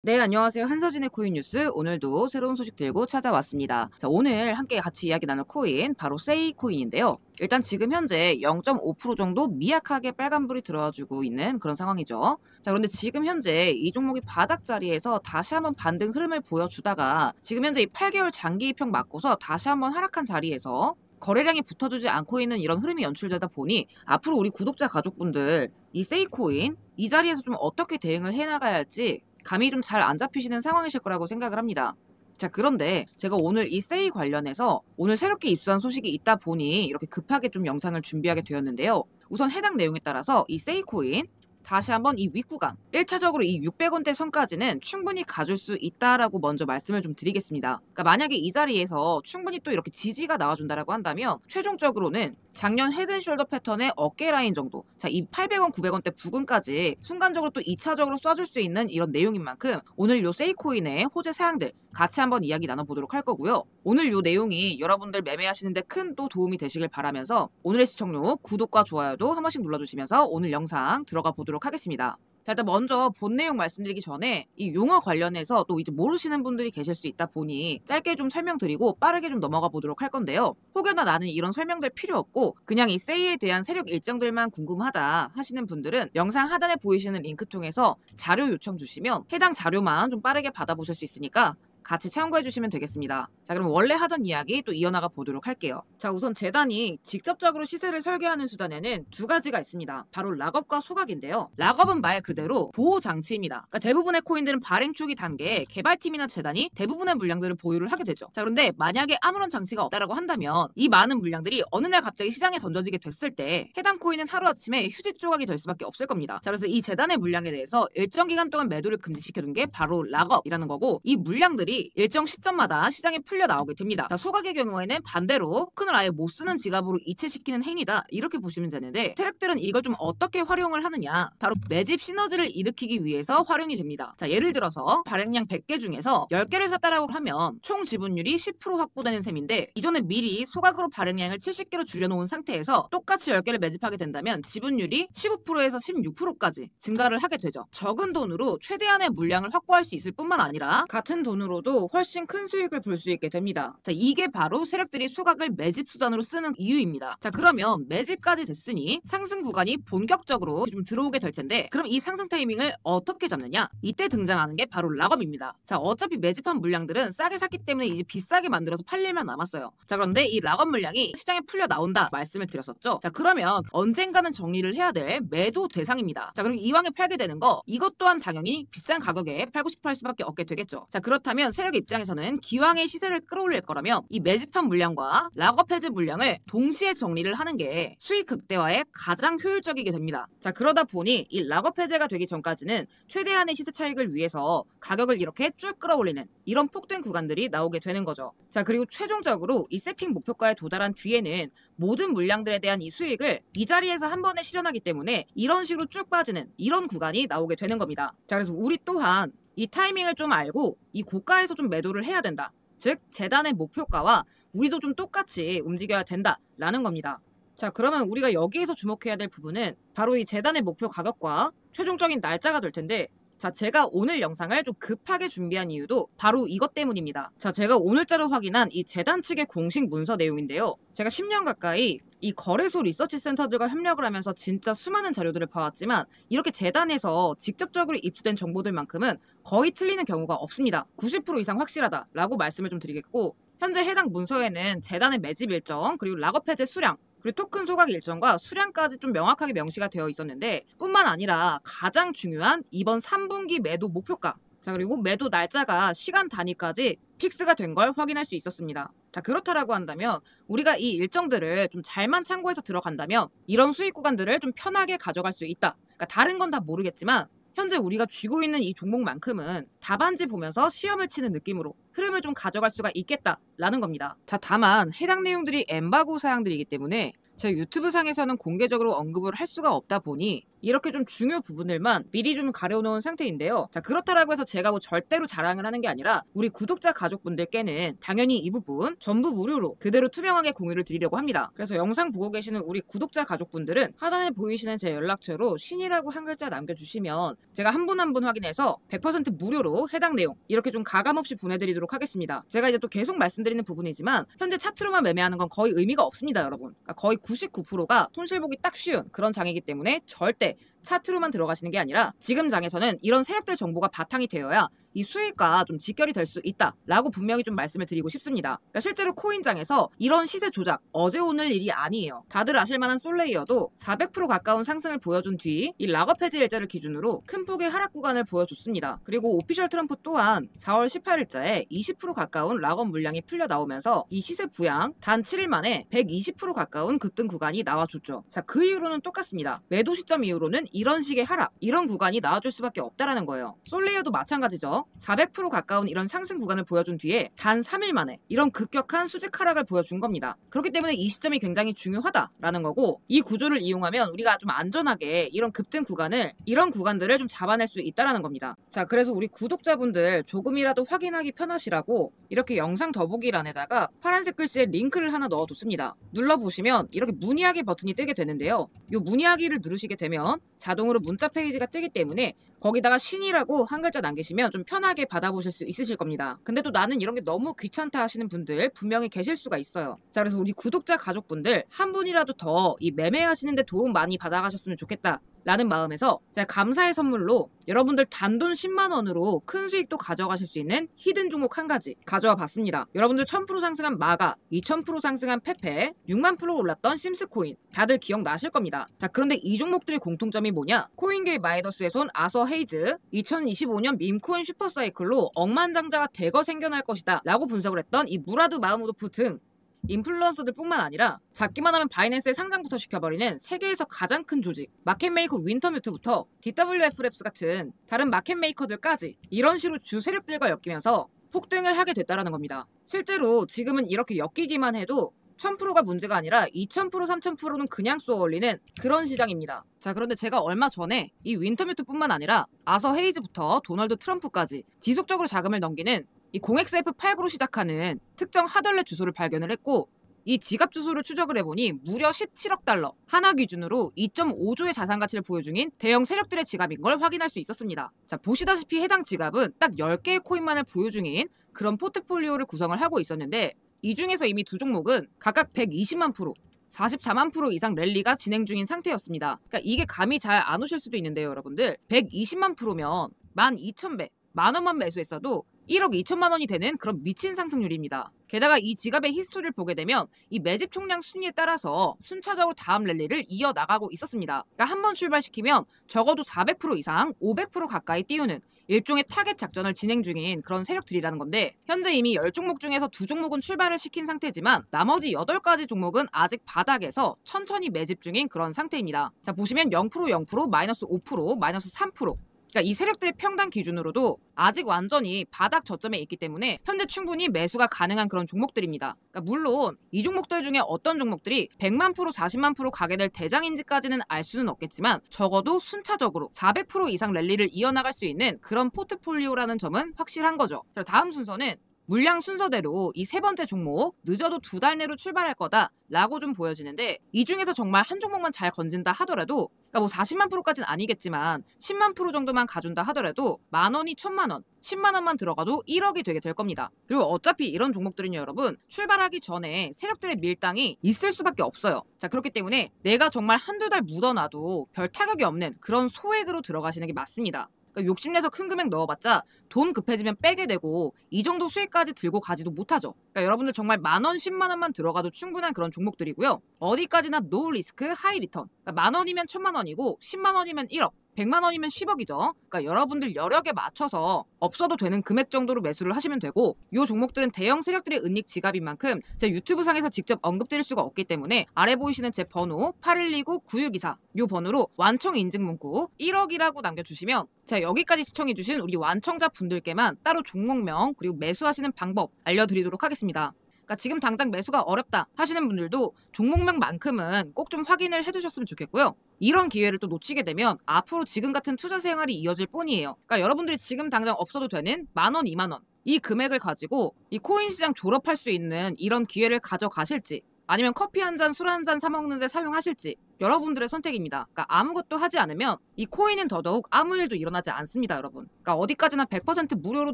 네, 안녕하세요. 한서진의 코인 뉴스. 오늘도 새로운 소식 들고 찾아왔습니다. 자, 오늘 함께 같이 이야기 나눌 코인, 바로 세이 코인인데요. 일단 지금 현재 0.5% 정도 미약하게 빨간불이 들어와주고 있는 그런 상황이죠. 자, 그런데 지금 현재 이 종목이 바닥 자리에서 다시 한번 반등 흐름을 보여주다가 지금 현재 이 8개월 장기 입형 맞고서 다시 한번 하락한 자리에서 거래량이 붙어주지 않고 있는 이런 흐름이 연출되다 보니 앞으로 우리 구독자 가족분들 이 세이코인 이 자리에서 좀 어떻게 대응을 해나가야 할지 감이 좀 잘 안 잡히시는 상황이실 거라고 생각을 합니다. 자, 그런데 제가 오늘 이 세이 관련해서 오늘 새롭게 입수한 소식이 있다 보니 이렇게 급하게 좀 영상을 준비하게 되었는데요. 우선 해당 내용에 따라서 이 세이코인 다시 한번 이 윗구간 1차적으로 이 600원대 선까지는 충분히 가줄 수 있다라고 먼저 말씀을 좀 드리겠습니다. 그러니까 만약에 이 자리에서 충분히 또 이렇게 지지가 나와준다라고 한다면 최종적으로는 작년 헤드앤숄더 패턴의 어깨 라인 정도, 자, 이 800원, 900원대 부근까지 순간적으로 또 2차적으로 쏴줄 수 있는 이런 내용인 만큼 오늘 요 세이코인의 호재 사항들 같이 한번 이야기 나눠보도록 할 거고요. 오늘 요 내용이 여러분들 매매하시는데 큰 또 도움이 되시길 바라면서 오늘의 시청료, 구독과 좋아요도 한 번씩 눌러주시면서 오늘 영상 들어가 보도록 하겠습니다. 자, 일단 먼저 본 내용 말씀드리기 전에 이 용어 관련해서 또 이제 모르시는 분들이 계실 수 있다 보니 짧게 좀 설명드리고 빠르게 좀 넘어가 보도록 할 건데요. 혹여나 나는 이런 설명들 필요 없고 그냥 이 세이에 대한 세력 일정들만 궁금하다 하시는 분들은 영상 하단에 보이시는 링크 통해서 자료 요청 주시면 해당 자료만 좀 빠르게 받아보실 수 있으니까 같이 참고해 주시면 되겠습니다. 자, 그럼 원래 하던 이야기 또 이어나가 보도록 할게요. 자, 우선 재단이 직접적으로 시세를 설계하는 수단에는 두 가지가 있습니다. 바로 락업과 소각인데요. 락업은 말 그대로 보호 장치입니다. 그러니까 대부분의 코인들은 발행 초기 단계에 개발팀이나 재단이 대부분의 물량들을 보유를 하게 되죠. 자, 그런데 만약에 아무런 장치가 없다라고 한다면 이 많은 물량들이 어느 날 갑자기 시장에 던져지게 됐을 때 해당 코인은 하루아침에 휴지 조각이 될 수밖에 없을 겁니다. 자, 그래서 이 재단의 물량에 대해서 일정 기간 동안 매도를 금지시켜둔 게 바로 락업이라는 거고, 이 물량들이 일정 시점마다 시장에 풀려 나오게 됩니다. 자, 소각의 경우에는 반대로 토큰을 아예 못 쓰는 지갑으로 이체시키는 행위다, 이렇게 보시면 되는데 세력들은 이걸 좀 어떻게 활용을 하느냐, 바로 매집 시너지를 일으키기 위해서 활용이 됩니다. 자, 예를 들어서 발행량 100개 중에서 10개를 샀다라고 하면 총 지분율이 10% 확보되는 셈인데 이전에 미리 소각으로 발행량을 70개로 줄여놓은 상태에서 똑같이 10개를 매집하게 된다면 지분율이 15%에서 16%까지 증가를 하게 되죠. 적은 돈으로 최대한의 물량을 확보할 수 있을 뿐만 아니라 같은 돈으로도 훨씬 큰 수익을 볼 수 있게 됩니다. 자, 이게 바로 세력들이 소각을 매집 수단으로 쓰는 이유입니다. 자, 그러면 매집까지 됐으니 상승 구간이 본격적으로 좀 들어오게 될 텐데 그럼 이 상승 타이밍을 어떻게 잡느냐? 이때 등장하는 게 바로 락업입니다. 자, 어차피 매집한 물량들은 싸게 샀기 때문에 이제 비싸게 만들어서 팔릴만 남았어요. 자, 그런데 이 락업 물량이 시장에 풀려 나온다 말씀을 드렸었죠. 자, 그러면 언젠가는 정리를 해야 될 매도 대상입니다. 자, 그리고 이왕에 팔게 되는 거 이것 또한 당연히 비싼 가격에 팔고 싶어 할 수밖에 없게 되겠죠. 자, 그렇다면 세력 입장에서는 기왕의 시세를 끌어올릴 거라면 이 매집한 물량과 락업 해제 물량을 동시에 정리를 하는 게 수익 극대화에 가장 효율적이게 됩니다. 자, 그러다 보니 이 락업 해제가 되기 전까지는 최대한의 시세 차익을 위해서 가격을 이렇게 쭉 끌어올리는 이런 폭등 구간들이 나오게 되는 거죠. 자, 그리고 최종적으로 이 세팅 목표가에 도달한 뒤에는 모든 물량들에 대한 이 수익을 이 자리에서 한 번에 실현하기 때문에 이런 식으로 쭉 빠지는 이런 구간이 나오게 되는 겁니다. 자, 그래서 우리 또한 이 타이밍을 좀 알고 이 고가에서 좀 매도를 해야 된다. 즉 재단의 목표가와 우리도 좀 똑같이 움직여야 된다라는 겁니다. 자, 그러면 우리가 여기에서 주목해야 될 부분은 바로 이 재단의 목표 가격과 최종적인 날짜가 될 텐데, 자, 제가 오늘 영상을 좀 급하게 준비한 이유도 바로 이것 때문입니다. 자, 제가 오늘자로 확인한 이 재단 측의 공식 문서 내용인데요. 제가 10년 가까이 이 거래소 리서치 센터들과 협력을 하면서 진짜 수많은 자료들을 봐왔지만 이렇게 재단에서 직접적으로 입수된 정보들만큼은 거의 틀리는 경우가 없습니다. 90% 이상 확실하다라고 말씀을 좀 드리겠고, 현재 해당 문서에는 재단의 매집 일정, 그리고 락업 해제 수량, 그리고 토큰 소각 일정과 수량까지 좀 명확하게 명시가 되어 있었는데 뿐만 아니라 가장 중요한 이번 3분기 매도 목표가, 자, 그리고 매도 날짜가 시간 단위까지 픽스가 된 걸 확인할 수 있었습니다. 자, 그렇다라고 한다면 우리가 이 일정들을 좀 잘만 참고해서 들어간다면 이런 수익 구간들을 좀 편하게 가져갈 수 있다. 그러니까 다른 건 다 모르겠지만 현재 우리가 쥐고 있는 이 종목만큼은 답안지 보면서 시험을 치는 느낌으로 흐름을 좀 가져갈 수가 있겠다라는 겁니다. 자, 다만 해당 내용들이 엠바고 사항들이기 때문에 제 유튜브 상에서는 공개적으로 언급을 할 수가 없다 보니 이렇게 좀 중요 부분들만 미리 좀 가려놓은 상태인데요. 자, 그렇다라고 해서 제가 뭐 절대로 자랑을 하는 게 아니라 우리 구독자 가족분들께는 당연히 이 부분 전부 무료로 그대로 투명하게 공유를 드리려고 합니다. 그래서 영상 보고 계시는 우리 구독자 가족분들은 하단에 보이시는 제 연락처로 신이라고 한 글자 남겨주시면 제가 한 분 한 분 확인해서 100% 무료로 해당 내용 이렇게 좀 가감없이 보내드리도록 하겠습니다. 제가 이제 또 계속 말씀드리는 부분이지만 현재 차트로만 매매하는 건 거의 의미가 없습니다, 여러분. 그러니까 거의 99%가 손실보기 딱 쉬운 그런 장이기 때문에 절대 차트로만 들어가시는 게 아니라 지금 장에서는 이런 세력들 정보가 바탕이 되어야 이 수익과 좀 직결이 될 수 있다라고 분명히 좀 말씀을 드리고 싶습니다. 그러니까 실제로 코인장에서 이런 시세 조작 어제 오늘 일이 아니에요. 다들 아실만한 솔레이어도 400% 가까운 상승을 보여준 뒤 이 락업 해지 일자를 기준으로 큰 폭의 하락 구간을 보여줬습니다. 그리고 오피셜 트럼프 또한 4월 18일자에 20% 가까운 락업 물량이 풀려 나오면서 이 시세 부양 단 7일 만에 120% 가까운 급등 구간이 나와줬죠. 자, 그 이후로는 똑같습니다. 매도 시점 이후로는 이런 식의 하락, 이런 구간이 나와줄 수밖에 없다라는 거예요. 솔레이어도 마찬가지죠. 400% 가까운 이런 상승 구간을 보여준 뒤에 단 3일 만에 이런 급격한 수직 하락을 보여준 겁니다. 그렇기 때문에 이 시점이 굉장히 중요하다라는 거고 이 구조를 이용하면 우리가 좀 안전하게 이런 급등 구간을 이런 구간들을 좀 잡아낼 수 있다라는 겁니다. 자, 그래서 우리 구독자분들 조금이라도 확인하기 편하시라고 이렇게 영상 더보기란에다가 파란색 글씨에 링크를 하나 넣어뒀습니다. 눌러보시면 이렇게 문의하기 버튼이 뜨게 되는데요. 이 문의하기를 누르시게 되면 자동으로 문자 페이지가 뜨기 때문에 거기다가 신이라고 한 글자 남기시면 좀 편하게 받아보실 수 있으실 겁니다. 근데 또 나는 이런 게 너무 귀찮다 하시는 분들 분명히 계실 수가 있어요. 자, 그래서 우리 구독자 가족분들 한 분이라도 더 이 매매하시는데 도움 많이 받아가셨으면 좋겠다 라는 마음에서 제가 감사의 선물로 여러분들 단돈 10만원으로 큰 수익도 가져가실 수 있는 히든 종목 한 가지 가져와 봤습니다. 여러분들 1000% 상승한 마가, 2000% 상승한 페페, 6만% 올랐던 심스코인 다들 기억나실 겁니다. 자, 그런데 이 종목들의 공통점이 뭐냐? 코인계의 마이더스의 손 아서 헤이즈 2025년 밈코인 슈퍼사이클로 억만장자가 대거 생겨날 것이다 라고 분석을 했던 이 무라드 마흐무도프 등 인플루언서들 뿐만 아니라 잡기만 하면 바이낸스에 상장부터 시켜버리는 세계에서 가장 큰 조직 마켓메이커 윈터뮤트부터 DWF랩스 같은 다른 마켓메이커들까지 이런 식으로 주 세력들과 엮이면서 폭등을 하게 됐다는 겁니다. 실제로 지금은 이렇게 엮이기만 해도 1000%가 문제가 아니라 2000%, 3000%는 그냥 쏘아올리는 그런 시장입니다. 자, 그런데 제가 얼마 전에 이 윈터뮤트뿐만 아니라 아서 헤이즈부터 도널드 트럼프까지 지속적으로 자금을 넘기는 이 0xF89로 시작하는 특정 하덜렛 주소를 발견을 했고 이 지갑 주소를 추적을 해보니 무려 17억 달러 하나 기준으로 2.5조의 자산 가치를 보유 중인 대형 세력들의 지갑인 걸 확인할 수 있었습니다. 자, 보시다시피 해당 지갑은 딱 10개의 코인만을 보유 중인 그런 포트폴리오를 구성을 하고 있었는데 이 중에서 이미 두 종목은 각각 120만 프로 44만 프로 이상 랠리가 진행 중인 상태였습니다. 그러니까 이게 감이 잘 안 오실 수도 있는데요, 여러분들. 120만 프로면 12,000배, 만원만 매수했어도 1억 2천만 원이 되는 그런 미친 상승률입니다. 게다가 이 지갑의 히스토리를 보게 되면 이 매집 총량 순위에 따라서 순차적으로 다음 랠리를 이어나가고 있었습니다. 그러니까 한번 출발시키면 적어도 400% 이상 500% 가까이 띄우는 일종의 타겟 작전을 진행 중인 그런 세력들이라는 건데 현재 이미 10종목 중에서 2종목은 출발을 시킨 상태지만 나머지 8가지 종목은 아직 바닥에서 천천히 매집 중인 그런 상태입니다. 자, 보시면 0%, 0%, 마이너스 5%, 마이너스 3%. 그러니까 이 세력들의 평단 기준으로도 아직 완전히 바닥 저점에 있기 때문에 현재 충분히 매수가 가능한 그런 종목들입니다. 그러니까 물론 이 종목들 중에 어떤 종목들이 100만 프로, 40만 프로 가게 될 대장인지까지는 알 수는 없겠지만 적어도 순차적으로 400% 이상 랠리를 이어나갈 수 있는 그런 포트폴리오라는 점은 확실한 거죠. 자, 다음 순서는 물량 순서대로 이 세 번째 종목 늦어도 2달 내로 출발할 거다라고 좀 보여지는데 이 중에서 정말 한 종목만 잘 건진다 하더라도 그러니까 뭐 40만 프로까지는 아니겠지만 10만 프로 정도만 가준다 하더라도 만원이 1000만원, 10만원만 들어가도 1억이 되게 될 겁니다. 그리고 어차피 이런 종목들은요, 여러분 출발하기 전에 세력들의 밀당이 있을 수밖에 없어요. 자, 그렇기 때문에 내가 정말 한두 달 묻어놔도 별 타격이 없는 그런 소액으로 들어가시는 게 맞습니다. 그러니까 욕심내서 큰 금액 넣어봤자 돈 급해지면 빼게 되고 이 정도 수익까지 들고 가지도 못하죠. 그러니까 여러분들 정말 만원, 10만원만 들어가도 충분한 그런 종목들이고요. 어디까지나 노 리스크, 하이 리턴. 그러니까 만원이면 1000만원이고 10만원이면 1억. 100만원이면 10억이죠. 그러니까 여러분들 여력에 맞춰서 없어도 되는 금액 정도로 매수를 하시면 되고 이 종목들은 대형 세력들의 은닉 지갑인 만큼 제 유튜브 상에서 직접 언급드릴 수가 없기 때문에 아래 보이시는 제 번호 8129-9624 이 번호로 완청 인증 문구 1억이라고 남겨주시면 자, 여기까지 시청해주신 우리 완청자 분들께만 따로 종목명 그리고 매수하시는 방법 알려드리도록 하겠습니다. 그러니까 지금 당장 매수가 어렵다 하시는 분들도 종목명만큼은 꼭 좀 확인을 해두셨으면 좋겠고요. 이런 기회를 또 놓치게 되면 앞으로 지금 같은 투자 생활이 이어질 뿐이에요. 그러니까 여러분들이 지금 당장 없어도 되는 10,000원, 20,000원 이 금액을 가지고 이 코인 시장 졸업할 수 있는 이런 기회를 가져가실지, 아니면 커피 한 잔, 술 한 잔 사 먹는 데 사용하실지 여러분들의 선택입니다. 그러니까 아무것도 하지 않으면 이 코인은 더더욱 아무 일도 일어나지 않습니다, 여러분. 그러니까 어디까지나 100% 무료로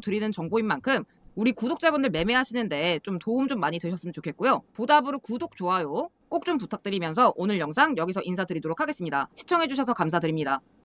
드리는 정보인 만큼 우리 구독자분들 매매하시는데 좀 도움 좀 많이 되셨으면 좋겠고요. 보답으로 구독, 좋아요 꼭 좀 부탁드리면서 오늘 영상 여기서 인사드리도록 하겠습니다. 시청해주셔서 감사드립니다.